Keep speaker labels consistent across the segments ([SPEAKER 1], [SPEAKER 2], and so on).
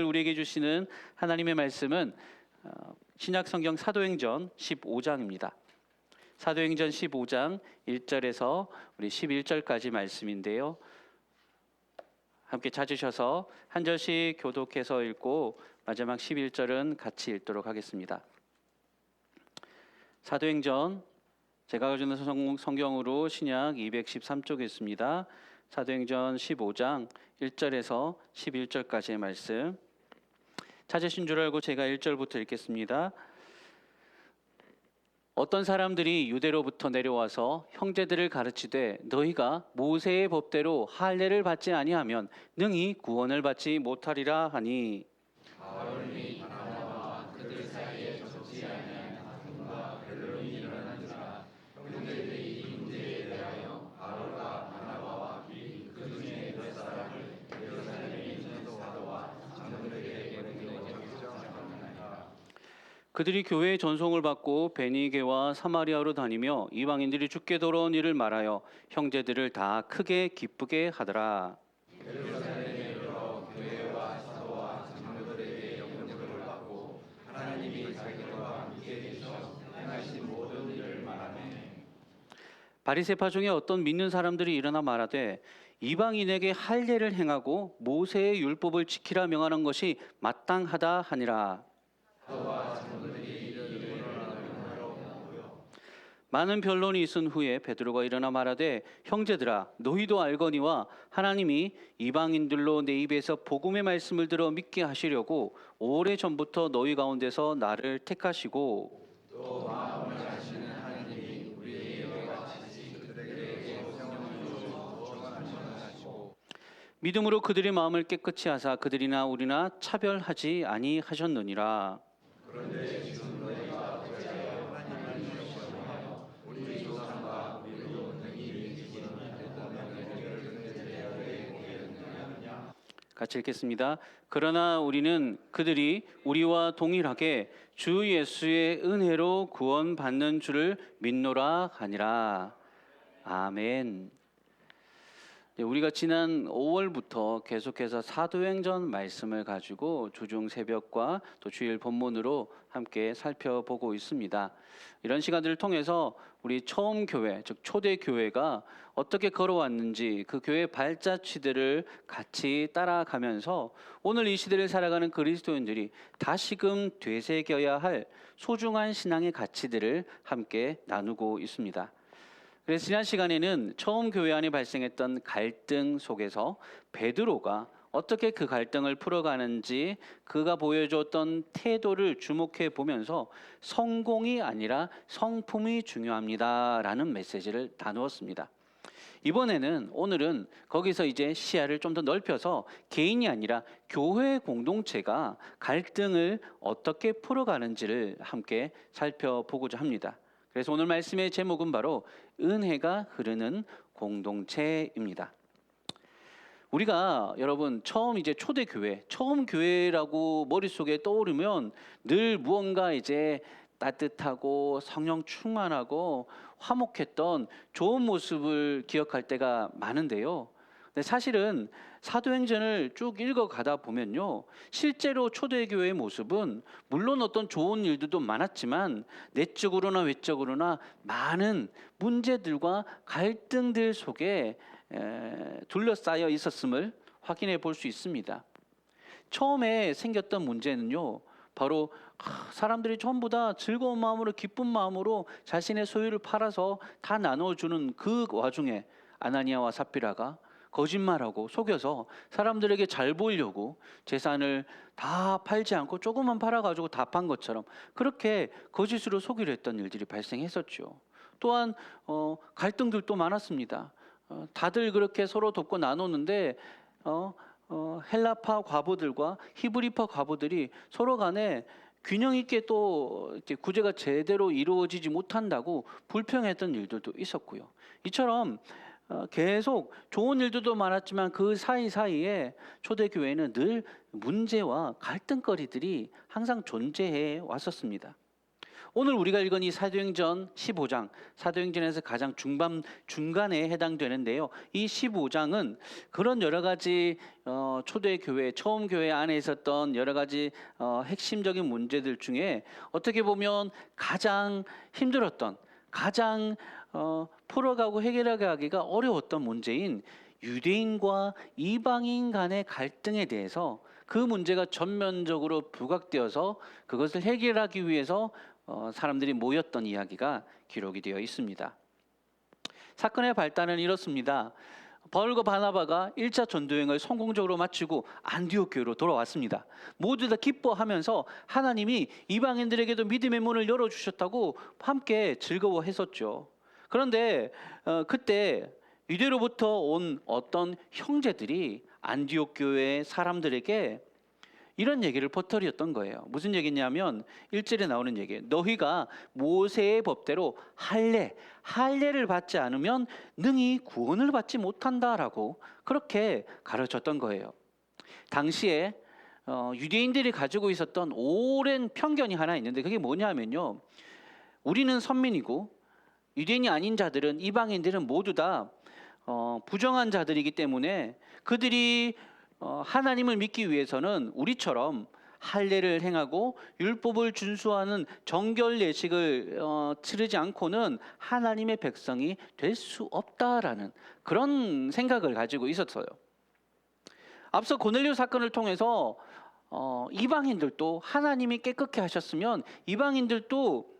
[SPEAKER 1] 우리에게 주시는 하나님의 말씀은 신약 성경 사도행전 15장입니다. 사도행전 15장 1절에서 우리 11절까지 말씀인데요. 함께 찾으셔서 한 절씩 교독해서 읽고 마지막 11절은 같이 읽도록 하겠습니다. 사도행전, 제가 가져온 성경으로 신약 213쪽에 있습니다. 사도행전 15장 1절에서 11절까지의 말씀, 찾으신 줄 알고 제가 1절부터 읽겠습니다. 어떤 사람들이 유대로부터 내려와서 형제들을 가르치되 너희가 모세의 법대로 할례를 받지 아니하면 능히 구원을 받지 못하리라 하니,
[SPEAKER 2] 바울이 바나바와 그들 사이에 적지 아니한 다툼과 변론이 일어난지라. 형제들이 이 문제에 대하여 바울과 바나바와 그 중에 몇 사람을 예루살렘에 있는 사도와 장로들에게 보내기로 작정하니라.
[SPEAKER 1] 그들이 교회의 전송을 받고 베니게와 사마리아로 다니며 이방인들이 죽게 돌아온 일을 말하여 형제들을 다 크게 기쁘게 하더라.
[SPEAKER 2] 예루살렘에 이르러 교회와 사도와 장로들에게 영접을 받고 하나님이 자기들과 함께 계셔 행하신 모든 일을 말하네.
[SPEAKER 1] 바리새파 중에 어떤 믿는 사람들이 일어나 말하되 이방인에게 할례를 행하고 모세의 율법을 지키라 명하는 것이 마땅하다 하니라. 많은 변론이 있은 후에 베드로가 일어나 말하되 형제들아, 너희도 알거니와 하나님이 이방인들로 내 입에서 복음의 말씀을 들어 믿게 하시려고 오래 전부터 너희 가운데서 나를 택하시고
[SPEAKER 2] 또 마음을 아시는 하나님이 우리에게 같이 그들에게 성령을 주어 주관하시고
[SPEAKER 1] 믿음으로 그들의 마음을 깨끗이 하사 그들이나 우리나 차별하지 아니하셨느니라.
[SPEAKER 2] 그런데 지금 너희가 어찌하여 하나님을 시험하여 우리 조상과 우리로 능히 믿지 못했던 명예를 그들에게 보였느냐.
[SPEAKER 1] 같이 읽겠습니다. 그러나 우리는 그들이 우리와 동일하게 주 예수의 은혜로 구원받는 줄을 믿노라 하니라. 아멘. 우리가 지난 5월부터 계속해서 사도행전 말씀을 가지고 주중 새벽과 또 주일 본문으로 함께 살펴보고 있습니다. 이런 시간들을 통해서 우리 처음 교회, 즉 초대 교회가 어떻게 걸어왔는지 그 교회의 발자취들을 같이 따라가면서 오늘 이 시대를 살아가는 그리스도인들이 다시금 되새겨야 할 소중한 신앙의 가치들을 함께 나누고 있습니다. 그래서 지난 시간에는 처음 교회 안에 발생했던 갈등 속에서 베드로가 어떻게 그 갈등을 풀어가는지 그가 보여줬던 태도를 주목해 보면서 성공이 아니라 성품이 중요합니다라는 메시지를 나누었습니다. 오늘은 거기서 이제 시야를 좀 더 넓혀서 개인이 아니라 교회 공동체가 갈등을 어떻게 풀어가는지를 함께 살펴보고자 합니다. 그래서 오늘 말씀의 제목은 바로 은혜가 흐르는 공동체입니다. 우리가 여러분 처음 이제 초대교회, 처음 교회라고 머릿속에 떠오르면 늘 무언가 이제 따뜻하고 성령 충만하고 화목했던 좋은 모습을 기억할 때가 많은데요. 근데 사실은 사도행전을 쭉 읽어가다 보면요, 실제로 초대교회의 모습은 물론 어떤 좋은 일들도 많았지만 내적으로나 외적으로나 많은 문제들과 갈등들 속에 둘러싸여 있었음을 확인해 볼 수 있습니다. 처음에 생겼던 문제는요, 바로 사람들이 전부 다 즐거운 마음으로 기쁜 마음으로 자신의 소유를 팔아서 다 나눠주는 그 와중에 아나니아와 삽비라가 거짓말하고 속여서 사람들에게 잘 보이려고 재산을 다 팔지 않고 조금만 팔아가지고 다 판 것처럼 그렇게 거짓으로 속이려 했던 일들이 발생했었죠. 또한 갈등들도 많았습니다. 다들 그렇게 서로 돕고 나누는데 헬라파 과부들과 히브리파 과부들이 서로 간에 균형 있게 또 이렇게 구제가 제대로 이루어지지 못한다고 불평했던 일들도 있었고요. 이처럼 계속 좋은 일들도 많았지만 그 사이사이에 초대교회는 늘 문제와 갈등거리들이 항상 존재해 왔었습니다. 오늘 우리가 읽은 이 사도행전 15장, 사도행전에서 가장 중간에 해당되는데요. 이 15장은 그런 여러 가지 초대 교회, 처음 교회 안에 있었던 여러 가지 핵심적인 문제들 중에 어떻게 보면 가장 힘들었던, 가장 풀어가고 해결하기가 어려웠던 문제인 유대인과 이방인 간의 갈등에 대해서 그 문제가 전면적으로 부각되어서 그것을 해결하기 위해서 사람들이 모였던 이야기가 기록이 되어 있습니다. 사건의 발단은 이렇습니다. 바울과 바나바가 1차 전도여행을 성공적으로 마치고 안디옥 교회로 돌아왔습니다. 모두 다 기뻐하면서 하나님이 이방인들에게도 믿음의 문을 열어주셨다고 함께 즐거워했었죠. 그런데 그때 유대로부터 온 어떤 형제들이 안디옥 교회 사람들에게 이런 얘기를 퍼뜨렸던 거예요. 무슨 얘기냐면 1절에 나오는 얘기예요. 너희가 모세의 법대로 할례를 받지 않으면 능히 구원을 받지 못한다라고 그렇게 가르쳤던 거예요. 당시에 유대인들이 가지고 있었던 오랜 편견이 하나 있는데 그게 뭐냐면요. 우리는 선민이고 유대인이 아닌 자들은, 이방인들은 모두 다 부정한 자들이기 때문에 그들이 하나님을 믿기 위해서는 우리처럼 할례를 행하고 율법을 준수하는 정결 예식을 치르지 않고는 하나님의 백성이 될 수 없다라는 그런 생각을 가지고 있었어요. 앞서 고넬료 사건을 통해서 이방인들도 하나님이 깨끗게 하셨으면 이방인들도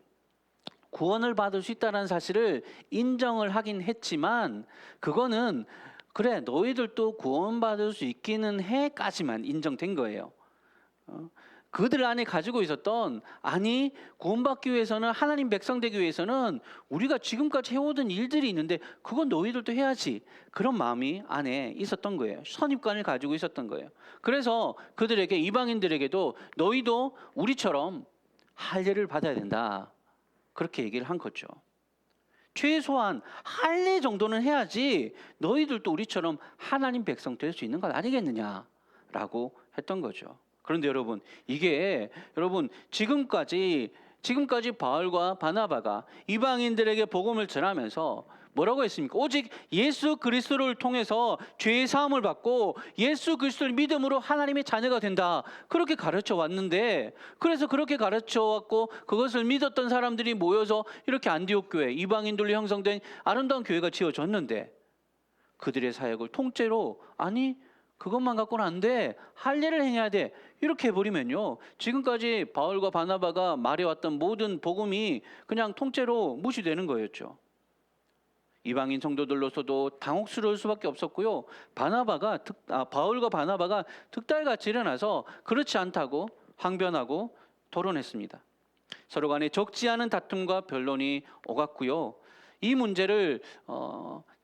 [SPEAKER 1] 구원을 받을 수 있다는 사실을 인정을 하긴 했지만 그거는 그래 너희들도 구원받을 수 있기는 해까지만 인정된 거예요. 그들 안에 가지고 있었던 아니 구원받기 위해서는 하나님 백성 되기 위해서는 우리가 지금까지 해오던 일들이 있는데 그건 너희들도 해야지 그런 마음이 안에 있었던 거예요. 선입관을 가지고 있었던 거예요. 그래서 그들에게 이방인들에게도 너희도 우리처럼 할례를 받아야 된다 그렇게 얘기를 한 거죠. 최소한 할례 정도는 해야지 너희들도 우리처럼 하나님 백성 될 수 있는 것 아니겠느냐라고 했던 거죠. 그런데 여러분 이게 지금까지 바울과 바나바가 이방인들에게 복음을 전하면서 뭐라고 했습니까? 오직 예수 그리스도를 통해서 죄의 사함을 받고 예수 그리스도를 믿음으로 하나님의 자녀가 된다 그렇게 가르쳐 왔는데, 그래서 그렇게 가르쳐 왔고 그것을 믿었던 사람들이 모여서 이렇게 안디옥 교회, 이방인들로 형성된 아름다운 교회가 지어졌는데 그들의 사역을 통째로 아니 그것만 갖고는 안 돼, 할례를 행해야 돼 이렇게 해버리면요 지금까지 바울과 바나바가 말해왔던 모든 복음이 그냥 통째로 무시되는 거였죠. 이방인 성도들로서도 당혹스러울 수밖에 없었고요. 바울과 바나바가 득달같이 일어나서 그렇지 않다고 항변하고 토론했습니다. 서로 간에 적지 않은 다툼과 변론이 오갔고요. 이 문제를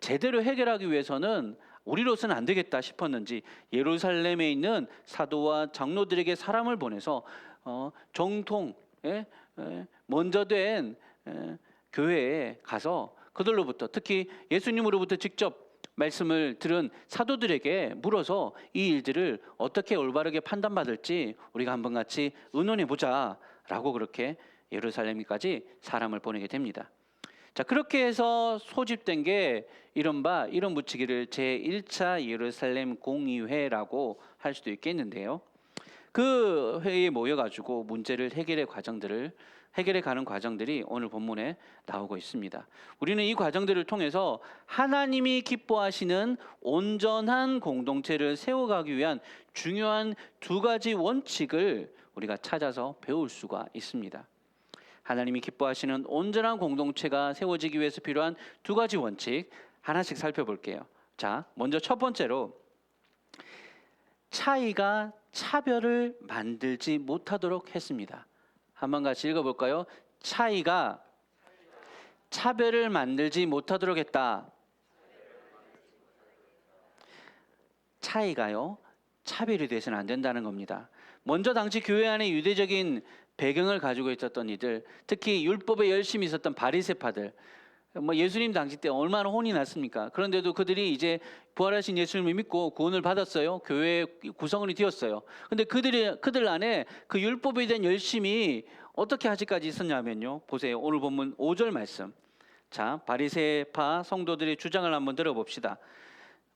[SPEAKER 1] 제대로 해결하기 위해서는 우리로서는 안 되겠다 싶었는지 예루살렘에 있는 사도와 장로들에게 사람을 보내서 정통에 먼저 된 교회에 가서 그들로부터 특히 예수님으로부터 직접 말씀을 들은 사도들에게 물어서 이 일들을 어떻게 올바르게 판단받을지 우리가 한번 같이 의논해 보자라고 그렇게 예루살렘까지 사람을 보내게 됩니다. 자, 그렇게 해서 소집된 게 이런 붙이기를 제1차 예루살렘 공의회라고 할 수도 있겠는데요. 그 회의에 모여가지고 문제를 해결해 가는 과정들이 오늘 본문에 나오고 있습니다. 우리는 이 과정들을 통해서 하나님이 기뻐하시는 온전한 공동체를 세워가기 위한 중요한 두 가지 원칙을 우리가 찾아서 배울 수가 있습니다. 하나님이 기뻐하시는 온전한 공동체가 세워지기 위해서 필요한 두 가지 원칙 하나씩 살펴볼게요. 자, 먼저 첫 번째로 차이가 차별을 만들지 못하도록 했습니다. 한번 같이 읽어볼까요? 차이가 차별을 만들지 못하도록 했다. 차이가요 차별이 돼서는 안 된다는 겁니다. 먼저 당시 교회 안에 유대적인 배경을 가지고 있었던 이들, 특히 율법에 열심히 있었던 바리새파들, 뭐 예수님 당시 때 얼마나 혼이 났습니까? 그런데도 그들이 이제 부활하신 예수님을 믿고 구원을 받았어요. 교회 구성원이 되었어요. 근데 그들 안에 그 율법에 대한 열심이 어떻게 아직까지 있었냐면요. 보세요. 오늘 본문 5절 말씀. 자, 바리새파 성도들의 주장을 한번 들어봅시다.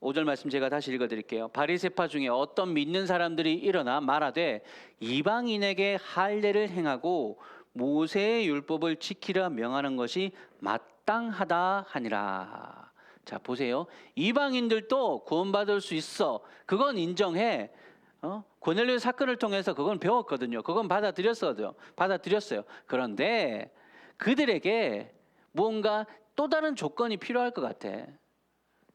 [SPEAKER 1] 5절 말씀 제가 다시 읽어드릴게요. 바리새파 중에 어떤 믿는 사람들이 일어나 말하되 이방인에게 할례를 행하고 모세의 율법을 지키라 명하는 것이 마땅하다 하니라. 자, 보세요. 이방인들도 구원받을 수 있어. 그건 인정해. 고넬료 사건을 통해서 그건 배웠거든요. 그건 받아들였어요. 그런데 그들에게 무언가 또 다른 조건이 필요할 것 같아.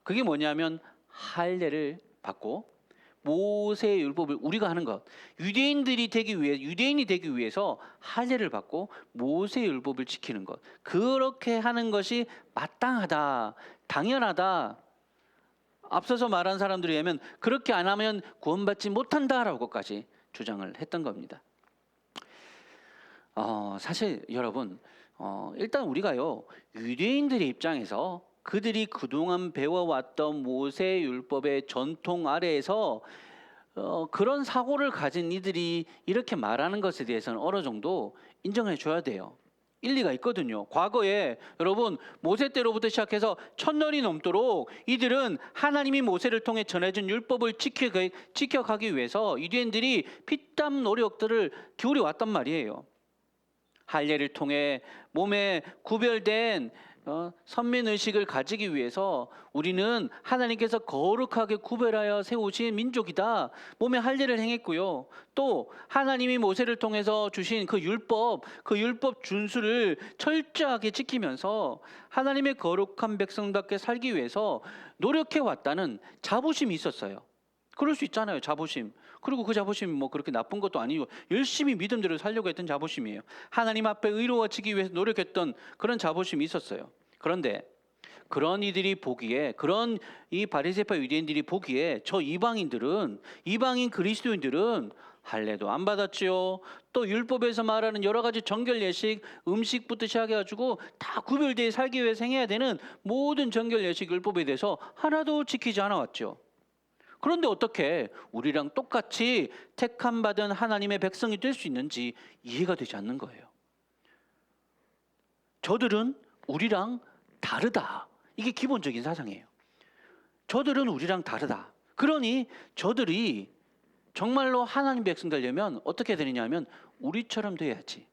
[SPEAKER 1] 그게 뭐냐면 할례를 받고 모세의 율법을 우리가 하는 것. 유대인이 되기 위해서 할례를 받고 모세의 율법을 지키는 것. 그렇게 하는 것이 마땅하다, 당연하다. 앞서서 말한 사람들에 의하면 그렇게 안 하면 구원받지 못한다라고까지 주장을 했던 겁니다. 사실 여러분, 일단 우리가요, 유대인들의 입장에서 그들이 그동안 배워왔던 모세 율법의 전통 아래에서 그런 사고를 가진 이들이 이렇게 말하는 것에 대해서는 어느 정도 인정해 줘야 돼요. 일리가 있거든요. 과거에 여러분 모세 때로부터 시작해서 1000년이 넘도록 이들은 하나님이 모세를 통해 전해준 율법을 지켜가기 위해서 유대인들이 피땀 노력들을 기울여 왔단 말이에요. 할례를 통해 몸에 구별된 선민의식을 가지기 위해서 우리는 하나님께서 거룩하게 구별하여 세우신 민족이다. 몸에 할례를 행했고요. 또 하나님이 모세를 통해서 주신 그 율법 준수를 철저하게 지키면서 하나님의 거룩한 백성답게 살기 위해서 노력해 왔다는 자부심이 있었어요. 그럴 수 있잖아요. 자부심. 그리고 그 자부심이 뭐 그렇게 나쁜 것도 아니고 열심히 믿음대로 살려고 했던 자부심이에요. 하나님 앞에 의로워지기 위해서 노력했던 그런 자부심이 있었어요. 그런데 그런 이들이 보기에, 그런 이 바리새파 유대인들이 보기에 저 이방인 그리스도인들은 할례도 안 받았지요. 또 율법에서 말하는 여러 가지 정결 예식, 음식부터 시작해가지고 다 구별되어 살기 위해서 행해야 되는 모든 정결 예식 율법에 대해서 하나도 지키지 않아왔죠. 그런데 어떻게 우리랑 똑같이 택함 받은 하나님의 백성이 될 수 있는지 이해가 되지 않는 거예요. 저들은 우리랑 다르다. 이게 기본적인 사상이에요. 저들은 우리랑 다르다. 그러니 저들이 정말로 하나님 백성 되려면 어떻게 되느냐 하면 우리처럼 돼야지.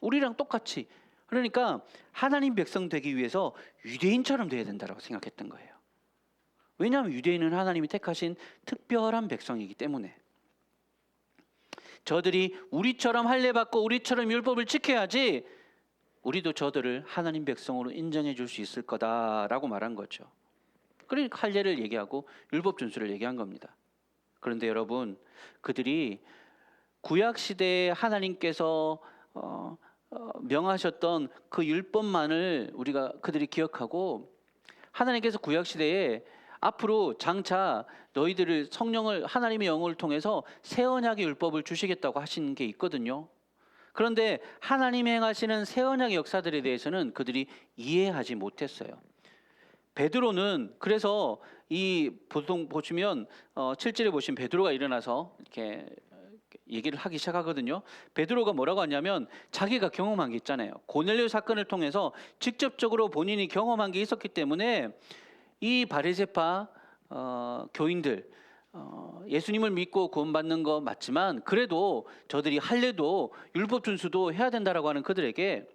[SPEAKER 1] 우리랑 똑같이. 그러니까 하나님 백성 되기 위해서 유대인처럼 돼야 된다고 생각했던 거예요. 왜냐하면 유대인은 하나님이 택하신 특별한 백성이기 때문에. 저들이 우리처럼 할례 받고 우리처럼 율법을 지켜야지 우리도 저들을 하나님 백성으로 인정해 줄 수 있을 거다라고 말한 거죠. 그러니까 할례를 얘기하고 율법 준수를 얘기한 겁니다. 그런데 여러분, 그들이 구약 시대에 하나님께서 명하셨던 그 율법만을 그들이 기억하고, 하나님께서 구약 시대에 앞으로 장차 너희들을 성령을, 하나님의 영을 통해서 새 언약의 율법을 주시겠다고 하신 게 있거든요. 그런데 하나님이 행하시는 새 언약의 역사들에 대해서는 그들이 이해하지 못했어요. 베드로는 그래서 이 보통 보시면 7절에 보시면 베드로가 일어나서 이렇게 얘기를 하기 시작하거든요. 베드로가 뭐라고 하냐면 자기가 경험한 게 있잖아요. 고넬료 사건을 통해서 직접적으로 본인이 경험한 게 있었기 때문에 이 바리새파 교인들, 예수님을 믿고 구원받는 거 맞지만 그래도 저들이 할례도 율법 준수도 해야 된다라고 하는 그들에게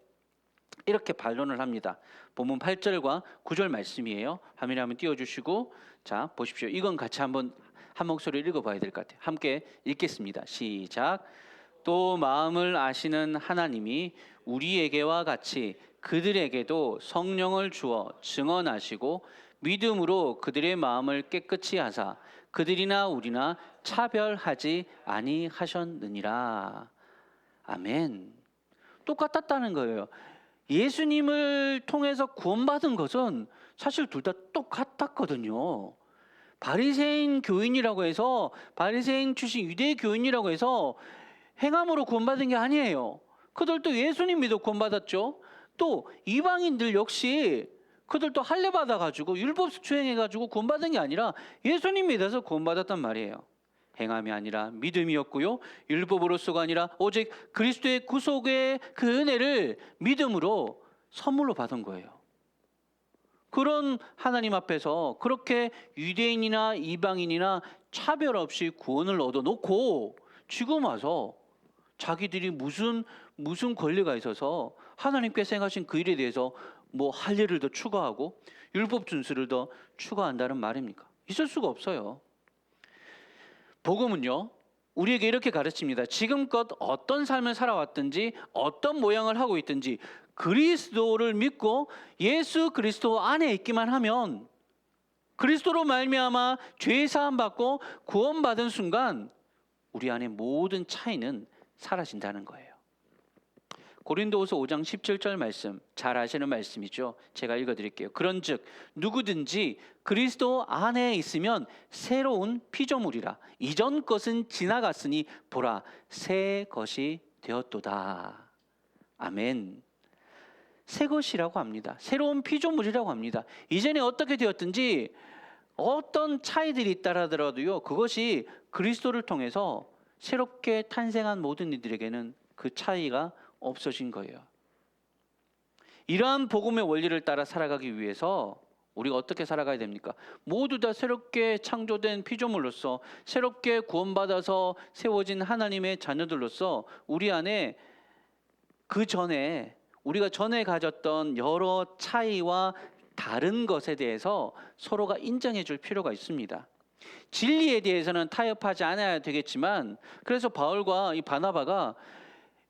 [SPEAKER 1] 이렇게 반론을 합니다. 본문 8절과 9절 말씀이에요. 화면에 한번 띄워주시고, 자 보십시오. 이건 같이 한번 한 목소리로 읽어봐야 될 것 같아요. 함께 읽겠습니다. 시작. 또 마음을 아시는 하나님이 우리에게와 같이 그들에게도 성령을 주어 증언하시고 믿음으로 그들의 마음을 깨끗이 하사 그들이나 우리나 차별하지 아니하셨느니라. 아멘. 똑같았다는 거예요. 예수님을 통해서 구원받은 것은 사실 둘 다 똑같았거든요. 바리새인 교인이라고 해서, 바리새인 출신 유대 교인이라고 해서 행함으로 구원받은 게 아니에요. 그들도 예수님 믿어 구원받았죠. 또 이방인들 역시 그들도 할례 받아가지고 율법 수행해가지고 구원받은 게 아니라 예수님 믿어서 구원받았단 말이에요. 행함이 아니라 믿음이었고요. 율법으로서가 아니라 오직 그리스도의 구속의 그 은혜를 믿음으로 선물로 받은 거예요. 그런 하나님 앞에서 그렇게 유대인이나 이방인이나 차별 없이 구원을 얻어놓고 지금 와서 자기들이 무슨 권리가 있어서 하나님께서 행하신 그 일에 대해서 뭐 할례를 더 추가하고 율법 준수를 더 추가한다는 말입니까? 있을 수가 없어요. 복음은요, 우리에게 이렇게 가르칩니다. 지금껏 어떤 삶을 살아왔든지 어떤 모양을 하고 있든지 그리스도를 믿고 예수 그리스도 안에 있기만 하면, 그리스도로 말미암아 죄 사함 받고 구원받은 순간 우리 안에 모든 차이는 사라진다는 거예요. 고린도후서 5장 17절 말씀, 잘 아시는 말씀이죠. 제가 읽어드릴게요. 그런즉 누구든지 그리스도 안에 있으면 새로운 피조물이라. 이전 것은 지나갔으니 보라 새 것이 되었도다. 아멘. 새 것이라고 합니다. 새로운 피조물이라고 합니다. 이전에 어떻게 되었든지 어떤 차이들이 있다 하더라도요, 그것이 그리스도를 통해서 새롭게 탄생한 모든 이들에게는 그 차이가 없어진 거예요. 이러한 복음의 원리를 따라 살아가기 위해서 우리가 어떻게 살아가야 됩니까? 모두 다 새롭게 창조된 피조물로서, 새롭게 구원받아서 세워진 하나님의 자녀들로서 우리 안에 그 전에 우리가 전에 가졌던 여러 차이와 다른 것에 대해서 서로가 인정해 줄 필요가 있습니다. 진리에 대해서는 타협하지 않아야 되겠지만, 그래서 바울과 이 바나바가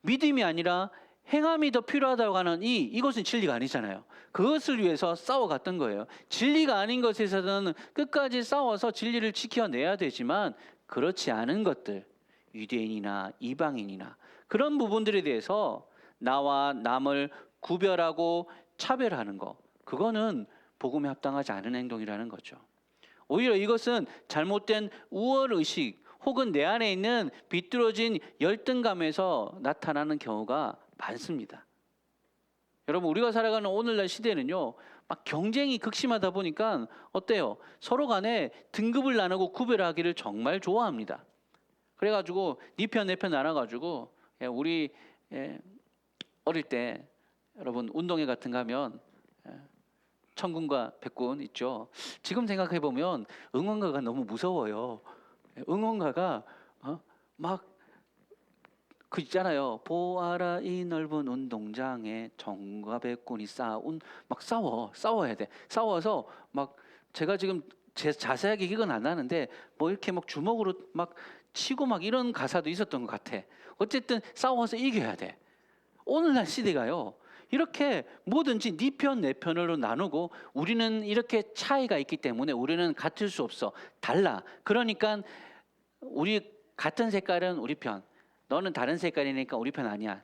[SPEAKER 1] 믿음이 아니라 행함이 더 필요하다고 하는 이것은 진리가 아니잖아요. 그것을 위해서 싸워갔던 거예요. 진리가 아닌 것에서는 끝까지 싸워서 진리를 지켜내야 되지만, 그렇지 않은 것들, 유대인이나 이방인이나 그런 부분들에 대해서 나와 남을 구별하고 차별하는 거, 그거는 복음에 합당하지 않은 행동이라는 거죠. 오히려 이것은 잘못된 우월의식 혹은 내 안에 있는 비뚤어진 열등감에서 나타나는 경우가 많습니다. 여러분, 우리가 살아가는 오늘날 시대는요, 막 경쟁이 극심하다 보니까 어때요? 서로 간에 등급을 나누고 구별하기를 정말 좋아합니다. 그래가지고 네 편 내 편 나눠가지고, 우리 어릴 때 여러분 운동회 같은 거 하면 천군과 백군 있죠. 지금 생각해 보면 응원가가 너무 무서워요. 응원가가 막 그 있잖아요. 보아라 이 넓은 운동장에 천군과 백군이 막 싸워야 돼. 싸워서 막 제가 지금 자세하게 기억은 안 나는데 뭐 이렇게 막 주먹으로 막 치고 막 이런 가사도 있었던 것 같아. 어쨌든 싸워서 이겨야 돼. 오늘날 시대가요, 이렇게 뭐든지 네 편 내 편으로 나누고 우리는 이렇게 차이가 있기 때문에 우리는 같을 수 없어. 달라. 그러니까 우리 같은 색깔은 우리 편, 너는 다른 색깔이니까 우리 편 아니야.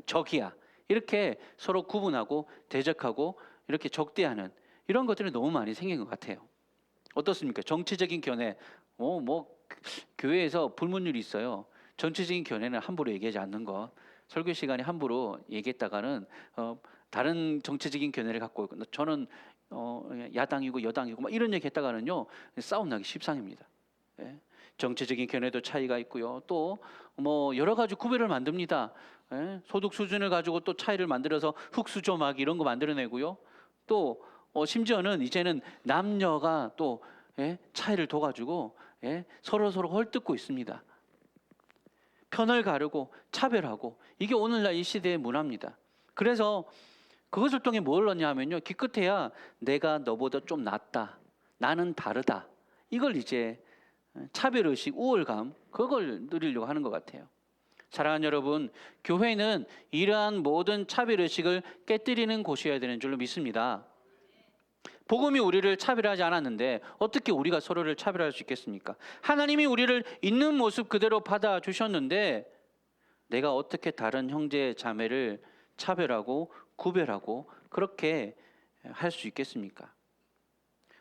[SPEAKER 1] 적이야. 이렇게 서로 구분하고 대적하고 이렇게 적대하는 이런 것들이 너무 많이 생긴 것 같아요. 어떻습니까? 정치적인 견해. 교회에서 불문율이 있어요. 정치적인 견해는 함부로 얘기하지 않는 것. 설교 시간에 함부로 얘기했다가는 다른 정치적인 견해를 갖고 있고, 저는 야당이고 여당이고 막 이런 얘기 했다가는요, 싸움 나기 십상입니다. 예? 정치적인 견해도 차이가 있고요. 또 뭐 여러 가지 구별을 만듭니다. 예? 소득 수준을 가지고 또 차이를 만들어서 흑수저막 이런 거 만들어내고요. 또 심지어는 이제는 남녀가 또 차이를 둬가지고 서로 헐뜯고 있습니다. 편을 가르고 차별하고, 이게 오늘날 이 시대의 문화입니다. 그래서 그것을 통해 뭘 얻냐 하면요, 기껏해야 내가 너보다 좀 낫다, 나는 다르다, 이걸 이제 차별의식, 우월감, 그걸 누리려고 하는 것 같아요. 사랑하는 여러분, 교회는 이러한 모든 차별의식을 깨뜨리는 곳이어야 되는 줄로 믿습니다. 복음이 우리를 차별하지 않았는데 어떻게 우리가 서로를 차별할 수 있겠습니까? 하나님이 우리를 있는 모습 그대로 받아주셨는데 내가 어떻게 다른 형제 자매를 차별하고 구별하고 그렇게 할 수 있겠습니까?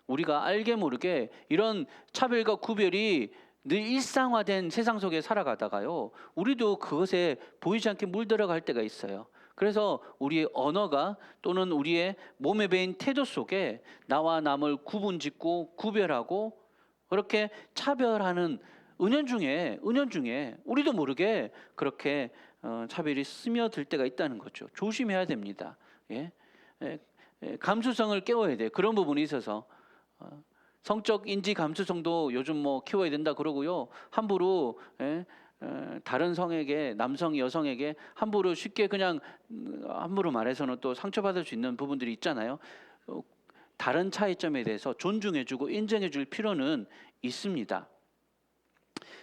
[SPEAKER 1] 우리가 알게 모르게 이런 차별과 구별이 늘 일상화된 세상 속에 살아가다가요, 우리도 그것에 보이지 않게 물들어갈 때가 있어요. 그래서 우리의 언어가 또는 우리의 몸에 배인 태도 속에 나와 남을 구분짓고 구별하고 그렇게 차별하는 은연중에 우리도 모르게 그렇게 차별이 스며들 때가 있다는 거죠. 조심해야 됩니다. 예? 감수성을 깨워야 돼요. 그런 부분이 있어서 성적 인지 감수성도 요즘 뭐 키워야 된다 그러고요. 함부로 다른 성에게 남성이 여성에게 함부로 쉽게 그냥 함부로 말해서는 또 상처받을 수 있는 부분들이 있잖아요. 다른 차이점에 대해서 존중해주고 인정해줄 필요는 있습니다.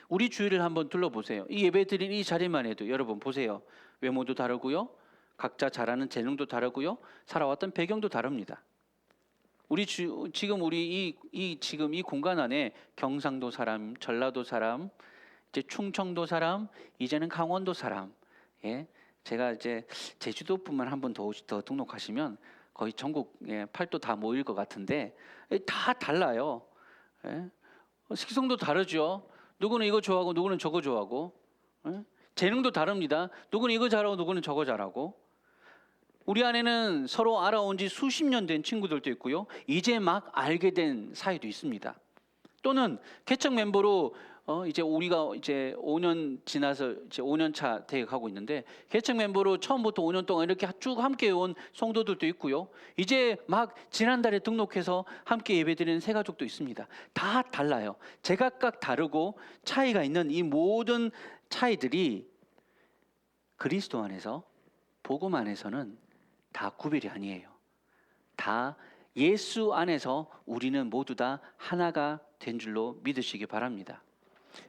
[SPEAKER 1] 우리 주위를 한번 둘러보세요. 이 예배 드린 이 자리만 해도 여러분 보세요. 외모도 다르고요. 각자 잘하는 재능도 다르고요. 살아왔던 배경도 다릅니다. 지금 우리 지금 이 공간 안에 경상도 사람, 전라도 사람, 이제 충청도 사람, 이제는 강원도 사람. 예, 제가 이제 제주도뿐만 한 번 더 등록하시면 거의 전국 팔도 다 모일 것 같은데 다 달라요. 예? 식성도 다르죠. 누구는 이거 좋아하고 누구는 저거 좋아하고. 예? 재능도 다릅니다. 누구는 이거 잘하고 누구는 저거 잘하고. 우리 안에는 서로 알아온 지 수십 년 된 친구들도 있고요. 이제 막 알게 된 사이도 있습니다. 또는 개척 멤버로 이제 우리가 이제 5년 지나서 이제 5년 차 되어 가고 있는데 개척 멤버로 처음부터 5년 동안 이렇게 쭉 함께 온 성도들도 있고요. 이제 막 지난달에 등록해서 함께 예배드리는 새 가족도 있습니다. 다 달라요. 제각각 다르고 차이가 있는 이 모든 차이들이 그리스도 안에서 복음 안에서는 다 구별이 아니에요. 다 예수 안에서 우리는 모두 다 하나가 된 줄로 믿으시기 바랍니다.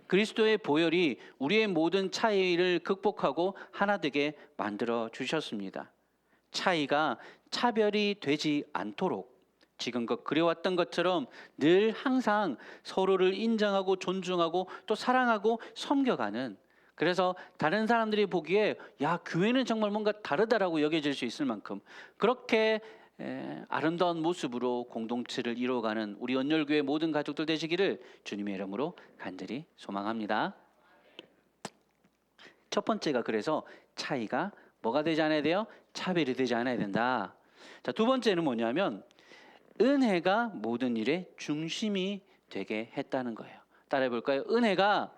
[SPEAKER 1] 그리스도의 보혈이 우리의 모든 차이를 극복하고 하나 되게 만들어 주셨습니다. 차이가 차별이 되지 않도록 지금껏 그래왔던 것처럼 늘 항상 서로를 인정하고 존중하고 또 사랑하고 섬겨가는, 그래서 다른 사람들이 보기에 야 교회는 정말 뭔가 다르다라고 여겨질 수 있을 만큼 그렇게 아름다운 모습으로 공동체를 이루어가는 우리 언열교회 모든 가족들 되시기를 주님의 이름으로 간절히 소망합니다. 첫 번째가 그래서 차이가 뭐가 되지 않아야 돼요? 차별이 되지 않아야 된다. 자, 두 번째는 뭐냐면 은혜가 모든 일의 중심이 되게 했다는 거예요. 따라해 볼까요? 은혜가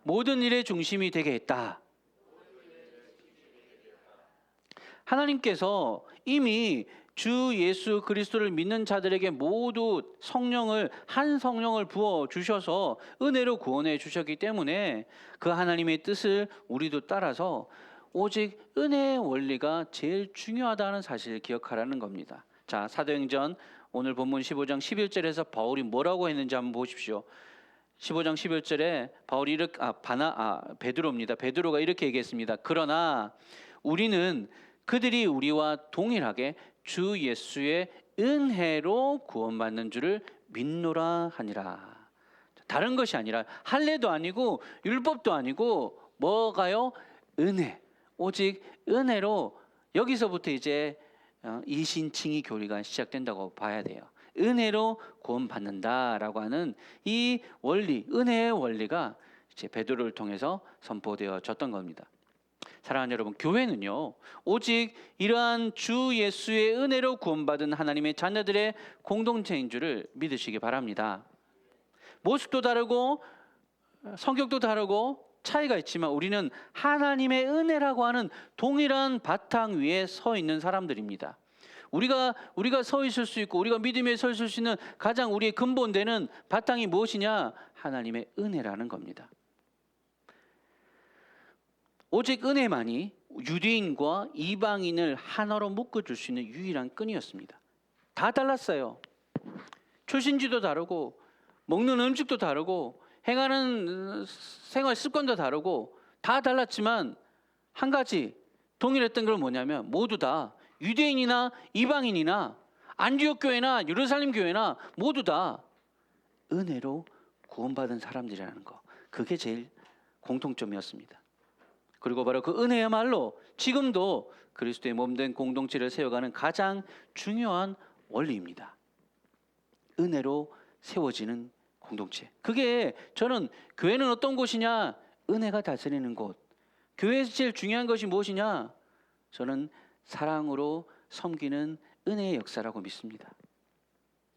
[SPEAKER 1] 모든 일의 중심이 되게 했다. 하나님께서 이미 주 예수 그리스도를 믿는 자들에게 모두 한 성령을 부어 주셔서 은혜로 구원해 주셨기 때문에 그 하나님의 뜻을 우리도 따라서 오직 은혜의 원리가 제일 중요하다는 사실을 기억하라는 겁니다. 자, 사도행전 오늘 본문 15장 11절에서 바울이 뭐라고 했는지 한번 보십시오. 15장 11절에 바울이 베드로입니다. 베드로가 이렇게 얘기했습니다. 그러나 우리는 그들이 우리와 동일하게 주 예수의 은혜로 구원받는 줄을 믿노라 하니라. 다른 것이 아니라 할례도 아니고 율법도 아니고 뭐가요? 은혜. 오직 은혜로 여기서부터 이제 이신칭의 교리가 시작된다고 봐야 돼요. 은혜로 구원받는다라고 하는 이 원리, 은혜의 원리가 이제 베드로를 통해서 선포되어졌던 겁니다. 사랑하는 여러분, 교회는요 오직 이러한 주 예수의 은혜로 구원받은 하나님의 자녀들의 공동체인 줄을 믿으시기 바랍니다. 모습도 다르고 성격도 다르고 차이가 있지만 우리는 하나님의 은혜라고 하는 동일한 바탕 위에 서 있는 사람들입니다. 우리가 서 있을 수 있고 우리가 믿음에 서 있을 수 있는 가장 우리의 근본되는 바탕이 무엇이냐? 하나님의 은혜라는 겁니다. 오직 은혜만이 유대인과 이방인을 하나로 묶어줄 수 있는 유일한 끈이었습니다. 다 달랐어요. 출신지도 다르고 먹는 음식도 다르고 행하는 생활 습관도 다르고 다 달랐지만 한 가지 동일했던 건 뭐냐면 모두 다 유대인이나 이방인이나 안디옥 교회나 예루살렘 교회나 모두 다 은혜로 구원받은 사람들이라는 거, 그게 제일 공통점이었습니다. 그리고 바로 그 은혜야말로 지금도 그리스도의 몸된 공동체를 세워가는 가장 중요한 원리입니다. 은혜로 세워지는 공동체. 그게 저는 교회는 어떤 곳이냐? 은혜가 다스리는 곳. 교회에서 제일 중요한 것이 무엇이냐? 저는 사랑으로 섬기는 은혜의 역사라고 믿습니다.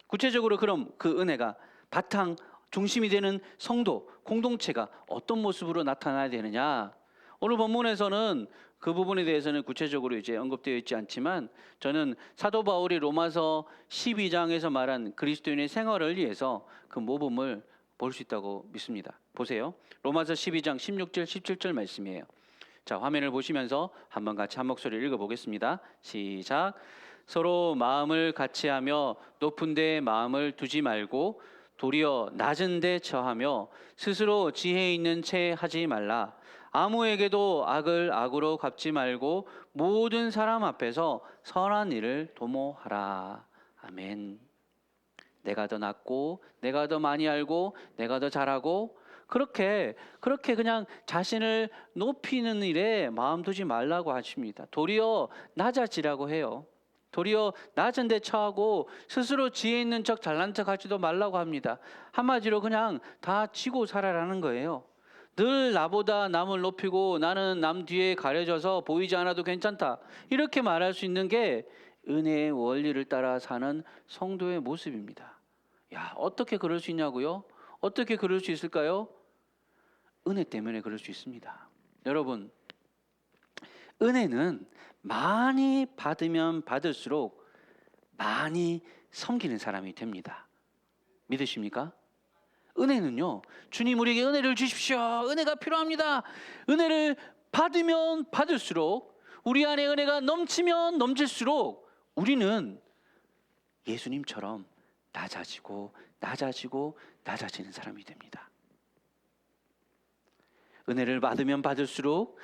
[SPEAKER 1] 구체적으로 그럼 그 은혜가 바탕 중심이 되는 성도, 공동체가 어떤 모습으로 나타나야 되느냐? 오늘 본문에서는 그 부분에 대해서는 구체적으로 이제 언급되어 있지 않지만 저는 사도 바울이 로마서 12장에서 말한 그리스도인의 생활을 위해서 그 모범을 볼 수 있다고 믿습니다. 보세요. 로마서 12장 16절 17절 말씀이에요. 자, 화면을 보시면서 한번 같이 한 목소리를 읽어보겠습니다. 시작. 서로 마음을 같이하며 높은 데 마음을 두지 말고 도리어 낮은 데 처하며 스스로 지혜 있는 채 하지 말라. 아무에게도 악을 악으로 갚지 말고 모든 사람 앞에서 선한 일을 도모하라. 아멘. 내가 더 낫고 내가 더 많이 알고 내가 더 잘하고 그렇게 그냥 자신을 높이는 일에 마음 두지 말라고 하십니다. 도리어 낮아지라고 해요. 도리어 낮은 데 처하고 스스로 지혜 있는 척 잘난 척 하지도 말라고 합니다. 한마디로 그냥 다 지고 살아라는 거예요. 늘 나보다 남을 높이고 나는 남 뒤에 가려져서 보이지 않아도 괜찮다, 이렇게 말할 수 있는 게 은혜의 원리를 따라 사는 성도의 모습입니다. 야, 어떻게 그럴 수 있냐고요? 어떻게 그럴 수 있을까요? 은혜 때문에 그럴 수 있습니다. 여러분, 은혜는 많이 받으면 받을수록 많이 섬기는 사람이 됩니다. 믿으십니까? 은혜는요, 주님 우리에게 은혜를 주십시오, 은혜가 필요합니다, 은혜를 받으면 받을수록, 우리 안에 은혜가 넘치면 넘칠수록 우리는 예수님처럼 낮아지고 낮아지는 사람이 됩니다. 은혜를 받으면 받을수록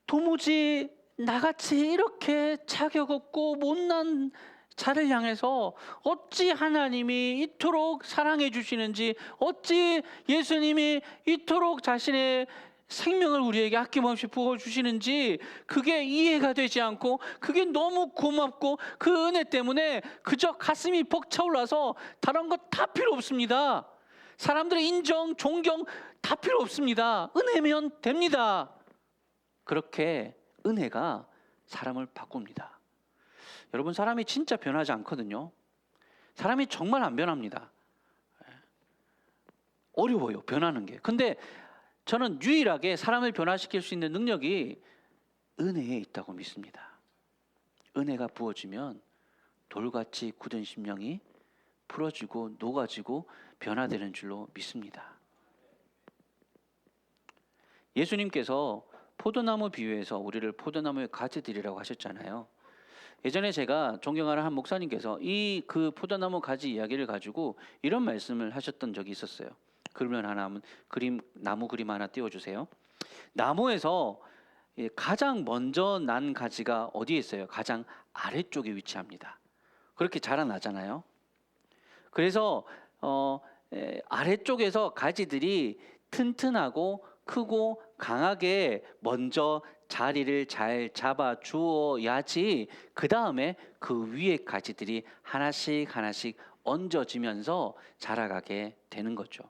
[SPEAKER 1] 도무지 나같이 이렇게 자격 없고 못난 자를 향해서 어찌 하나님이 이토록 사랑해 주시는지, 어찌 예수님이 이토록 자신의 생명을 우리에게 아낌없이 부어주시는지 그게 이해가 되지 않고, 그게 너무 고맙고 그 은혜 때문에 그저 가슴이 벅차올라서 다른 것 다 필요 없습니다. 사람들의 인정, 존경 다 필요 없습니다. 은혜면 됩니다. 그렇게 은혜가 사람을 바꿉니다. 여러분, 사람이 진짜 변하지 않거든요. 사람이 정말 안 변합니다. 어려워요, 변하는 게. 근데 저는 유일하게 사람을 변화시킬 수 있는 능력이 은혜에 있다고 믿습니다. 은혜가 부어지면 돌같이 굳은 심령이 풀어지고 녹아지고 변화되는 줄로 믿습니다. 예수님께서 포도나무 비유에서 우리를 포도나무의 가지들이라고 하셨잖아요. 예전에 제가 존경하는 한 목사님께서 그 포도나무 가지 이야기를 가지고 이런 말씀을 하셨던 적이 있었어요. 그러면 나무 그림 하나 띄워주세요. 나무에서 가장 먼저 난 가지가 어디에 있어요? 가장 아래쪽에 위치합니다. 그렇게 자라나잖아요. 그래서 아래쪽에서 가지들이 튼튼하고 크고 강하게 먼저 자리를 잘 잡아 주어야지 그 다음에 그 위에 가지들이 하나씩 얹어지면서 자라가게 되는 거죠.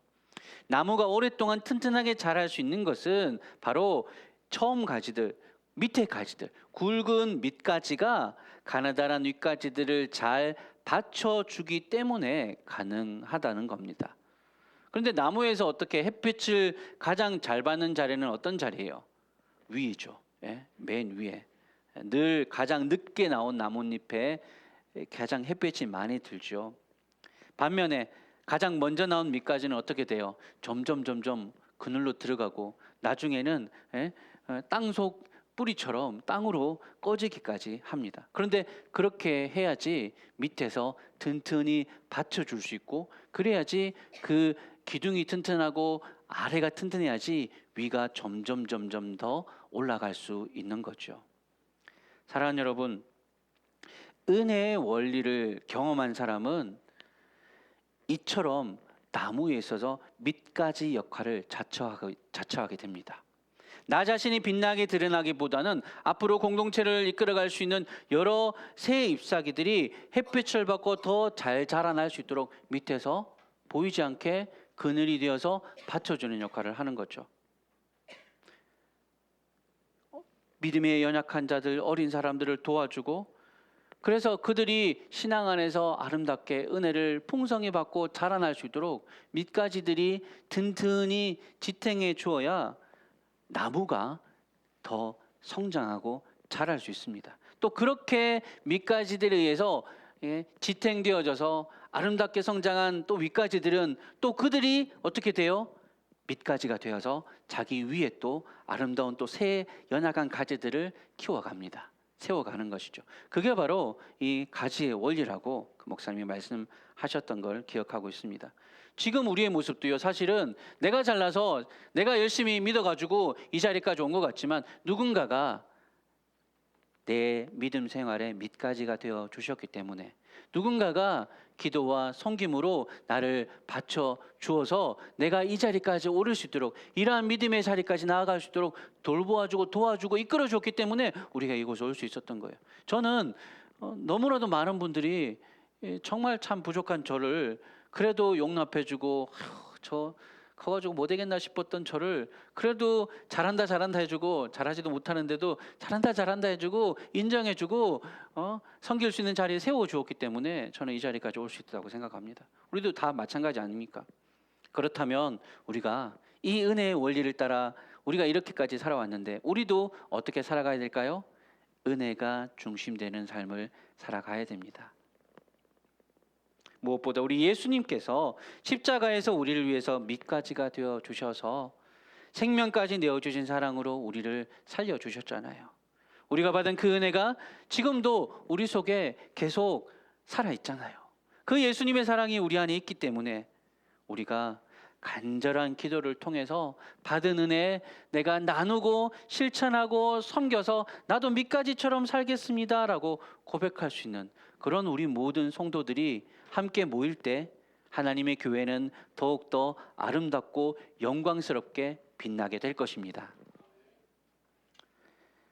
[SPEAKER 1] 나무가 오랫동안 튼튼하게 자랄 수 있는 것은 바로 처음 가지들, 밑에 가지들, 굵은 밑가지가 가느다란 윗가지들을 잘 받쳐주기 때문에 가능하다는 겁니다. 그런데 나무에서 어떻게 햇빛을 가장 잘 받는 자리는 어떤 자리예요? 위죠. 예? 맨 위에. 늘 가장 늦게 나온 나뭇잎에 가장 햇빛이 많이 들죠. 반면에 가장 먼저 나온 밑가지는 어떻게 돼요? 점점 그늘로 들어가고 나중에는 땅속 뿌리처럼 땅으로 꺼지기까지 합니다. 그런데 그렇게 해야지 밑에서 튼튼히 받쳐줄 수 있고, 그래야지 그 기둥이 튼튼하고 아래가 튼튼해야지 위가 점점 더 올라갈 수 있는 거죠. 사랑하는 여러분, 은혜의 원리를 경험한 사람은 이처럼 나무에 있어서 밑가지 역할을 자처하게 됩니다. 나 자신이 빛나게 드러나기보다는 앞으로 공동체를 이끌어갈 수 있는 여러 새 잎사귀들이 햇빛을 받고 더 잘 자라날 수 있도록 밑에서 보이지 않게 그늘이 되어서 받쳐주는 역할을 하는 거죠. 믿음에 연약한 자들, 어린 사람들을 도와주고, 그래서 그들이 신앙 안에서 아름답게 은혜를 풍성히 받고 자라날 수 있도록 밑가지들이 튼튼히 지탱해 주어야 나무가 더 성장하고 자랄 수 있습니다. 또 그렇게 밑가지들에 의해서 지탱되어져서 아름답게 성장한 또 윗가지들은 또 그들이 어떻게 돼요? 밑가지가 되어서 자기 위에 또 아름다운 또 새 연약한 가지들을 키워갑니다. 세워가는 것이죠. 그게 바로 이 가지의 원리라고 그 목사님이 말씀하셨던 걸 기억하고 있습니다. 지금 우리의 모습도요, 사실은 내가 잘나서 내가 열심히 믿어가지고 이 자리까지 온 것 같지만 누군가가 내 믿음 생활의 밑가지가 되어 주셨기 때문에, 누군가가 기도와 섬김으로 나를 받쳐 주어서 내가 이 자리까지 오를 수 있도록, 이러한 믿음의 자리까지 나아갈 수 있도록 돌보아주고 도와주고 이끌어 줬기 때문에 우리가 이곳에 올 수 있었던 거예요. 저는 너무나도 많은 분들이 정말 참 부족한 저를 그래도 용납해 주고, 저 커가지고 못 되겠나 싶었던 저를 그래도 잘한다 해주고, 잘하지도 못하는데도 잘한다 해주고 인정해주고 섬길 수 있는 자리에 세워주었기 때문에 저는 이 자리까지 올 수 있다고 생각합니다. 우리도 다 마찬가지 아닙니까? 그렇다면 우리가 이 은혜의 원리를 따라 우리가 이렇게까지 살아왔는데 우리도 어떻게 살아가야 될까요? 은혜가 중심되는 삶을 살아가야 됩니다. 무엇보다 우리 예수님께서 십자가에서 우리를 위해서 밑가지가 되어 주셔서 생명까지 내어주신 사랑으로 우리를 살려주셨잖아요. 우리가 받은 그 은혜가 지금도 우리 속에 계속 살아있잖아요. 그 예수님의 사랑이 우리 안에 있기 때문에 우리가 간절한 기도를 통해서 받은 은혜 내가 나누고 실천하고 섬겨서 나도 밑가지처럼 살겠습니다라고 고백할 수 있는 그런 우리 모든 성도들이 함께 모일 때 하나님의 교회는 더욱더 아름답고 영광스럽게 빛나게 될 것입니다.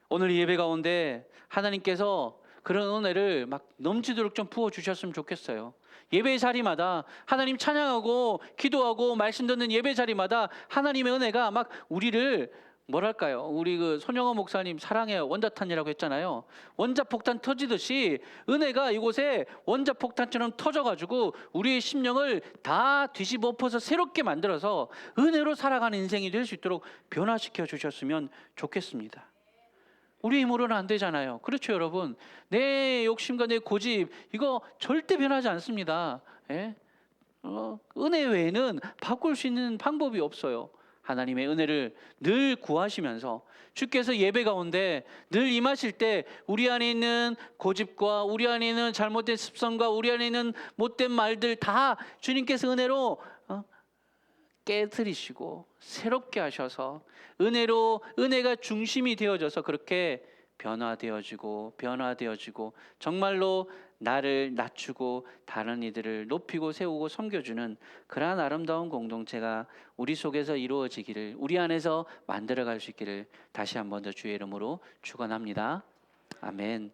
[SPEAKER 1] 오늘 이 예배 가운데 하나님께서 그런 은혜를 막 넘치도록 좀 부어주셨으면 좋겠어요. 예배 자리마다 하나님 찬양하고 기도하고 말씀 듣는 예배 자리마다 하나님의 은혜가 막 우리를 뭐랄까요? 우리 그 손영호 목사님 사랑의 원자탄이라고 했잖아요. 원자폭탄 터지듯이 은혜가 이곳에 원자폭탄처럼 터져가지고 우리의 심령을 다 뒤집어 엎어서 새롭게 만들어서 은혜로 살아가는 인생이 될 수 있도록 변화시켜 주셨으면 좋겠습니다. 우리 힘으로는 안 되잖아요. 그렇죠, 여러분? 내 욕심과 내 고집 이거 절대 변하지 않습니다. 예? 은혜 외에는 바꿀 수 있는 방법이 없어요. 하나님의 은혜를 늘 구하시면서 주께서 예배 가운데 늘 임하실 때 우리 안에 있는 고집과 우리 안에 있는 잘못된 습성과 우리 안에 있는 못된 말들 다 주님께서 은혜로 깨뜨리시고 새롭게 하셔서 은혜가 중심이 되어져서 그렇게 변화되어지고 정말로 나를 낮추고 다른 이들을 높이고 세우고 섬겨주는 그러한 아름다운 공동체가 우리 속에서 이루어지기를, 우리 안에서 만들어갈 수 있기를 다시 한 번 더 주의 이름으로 축원합니다. 아멘.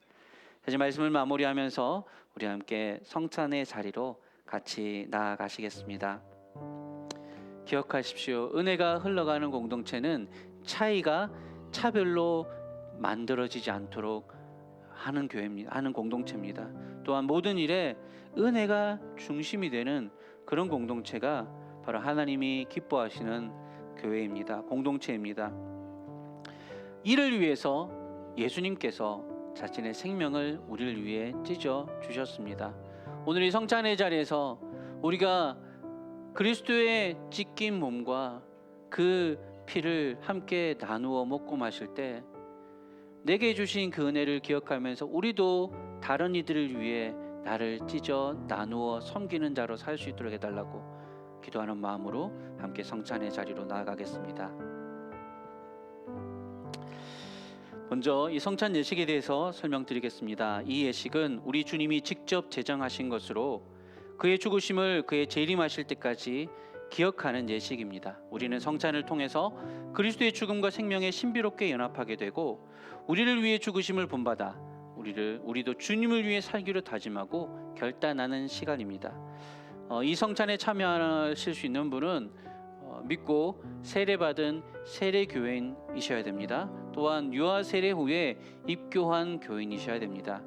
[SPEAKER 1] 이제 말씀을 마무리하면서 우리 함께 성찬의 자리로 같이 나아가시겠습니다. 기억하십시오. 은혜가 흘러가는 공동체는 차별로 만들어지지 않도록 하는 교회입니다. 하는 공동체입니다. 또한 모든 일에 은혜가 중심이 되는 그런 공동체가 바로 하나님이 기뻐하시는 교회입니다. 공동체입니다. 이를 위해서 예수님께서 자신의 생명을 우리를 위해 찢어 주셨습니다. 오늘 이 성찬의 자리에서 우리가 그리스도의 찢긴 몸과 그 피를 함께 나누어 먹고 마실 때 내게 주신 그 은혜를 기억하면서 우리도 다른 이들을 위해 나를 찢어 나누어 섬기는 자로 살 수 있도록 해달라고 기도하는 마음으로 함께 성찬의 자리로 나아가겠습니다. 먼저 이 성찬 예식에 대해서 설명드리겠습니다. 이 예식은 우리 주님이 직접 제정하신 것으로 그의 죽으심을 그의 재림하실 때까지 기억하는 예식입니다. 우리는 성찬을 통해서 그리스도의 죽음과 생명에 신비롭게 연합하게 되고 우리를 위해 죽으심을 본받아 우리도 주님을 위해 살기로 다짐하고 결단하는 시간입니다. 이 성찬에 참여하실 수 있는 분은 믿고 세례받은 세례교인이셔야 됩니다. 또한 유아 세례 후에 입교한 교인이셔야 됩니다.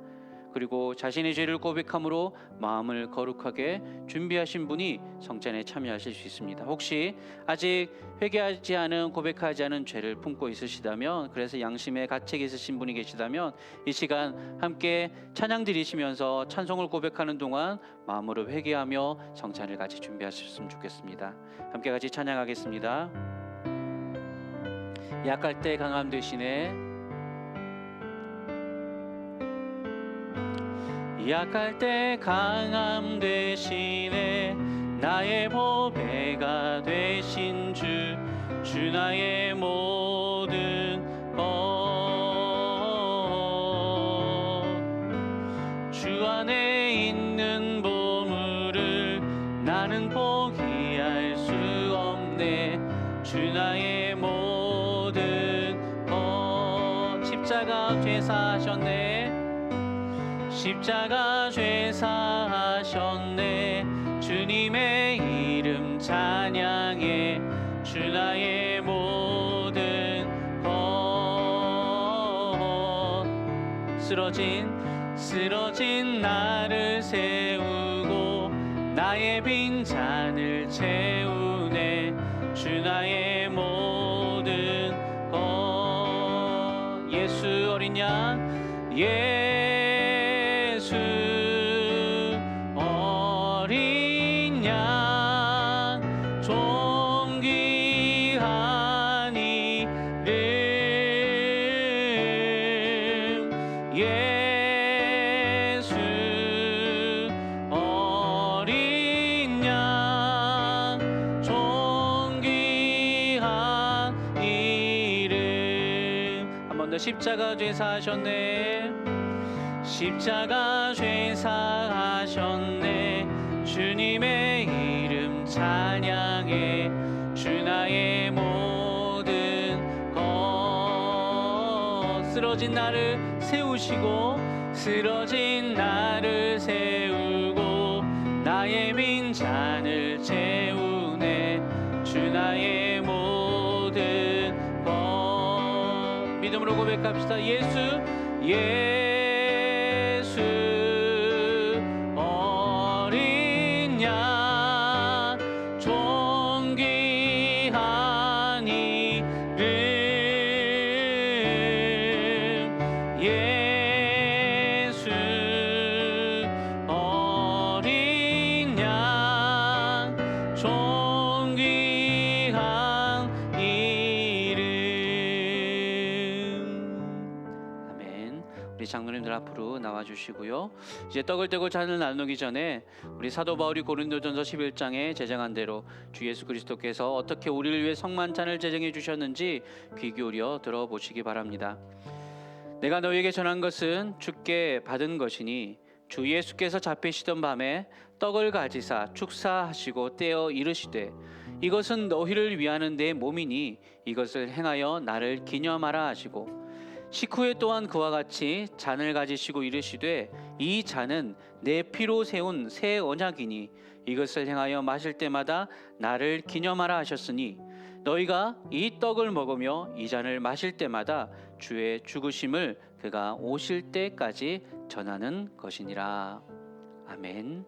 [SPEAKER 1] 그리고 자신의 죄를 고백함으로 마음을 거룩하게 준비하신 분이 성찬에 참여하실 수 있습니다. 혹시 아직 회개하지 않은, 고백하지 않은 죄를 품고 있으시다면, 그래서 양심에 가책이 있으신 분이 계시다면 이 시간 함께 찬양 드리시면서 찬송을 고백하는 동안 마음으로 회개하며 성찬을 같이 준비하셨으면 좋겠습니다. 함께 같이 찬양하겠습니다. 약할 때 강함 되시네. 약할 때 강함 되시네. 나의 보배가 되신 주 나의 모든 것. 주 안에 있는 보물을 나는 포기할 수 없네. 주 나의 모든 것. 십자가 죄사하셨네. 십자가 죄사하셨네. 주님의 이름 찬양해. 주 나의 모든 것. 쓰러진 나를 세우고 나의 빈잔을 채우네. 주 나의 모든 것. 예수 어린 양, 예수 어린 양, 존귀한 이름. 예수 어린 양, 존귀한 이름. 한 번 더. 십자가 죄사하셨네. 십자가 죄사하셨네. 주님의 이름 찬양해. 주 나의 모든 것. 쓰러진 나를 세우시고, 쓰러진 나를 세우고 나의 빈잔을 채우네. 주 나의 모든 것. 믿음으로 고백합시다. 예수 어린 양, 존귀한 이름. 예수 어린 양, 존귀한 이름. 아멘. 우리 장로님들 앞으로 나와주시고요. 이제 떡을 떼고 잔을 나누기 전에 우리 사도 바울이 고린도전서 11장에 제정한 대로 주 예수 그리스도께서 어떻게 우리를 위해 성만찬을 제정해 주셨는지 귀 기울여 들어보시기 바랍니다. 내가 너희에게 전한 것은 주께 받은 것이니 주 예수께서 잡히시던 밤에 떡을 가지사 축사하시고 떼어 이르시되 이것은 너희를 위하는 내 몸이니 이것을 행하여 나를 기념하라 하시고 식후에 또한 그와 같이 잔을 가지시고 이르시되 이 잔은 내 피로 세운 새 언약이니 이것을 행하여 마실 때마다 나를 기념하라 하셨으니 너희가 이 떡을 먹으며 이 잔을 마실 때마다 주의 죽으심을 그가 오실 때까지 전하는 것이니라. 아멘.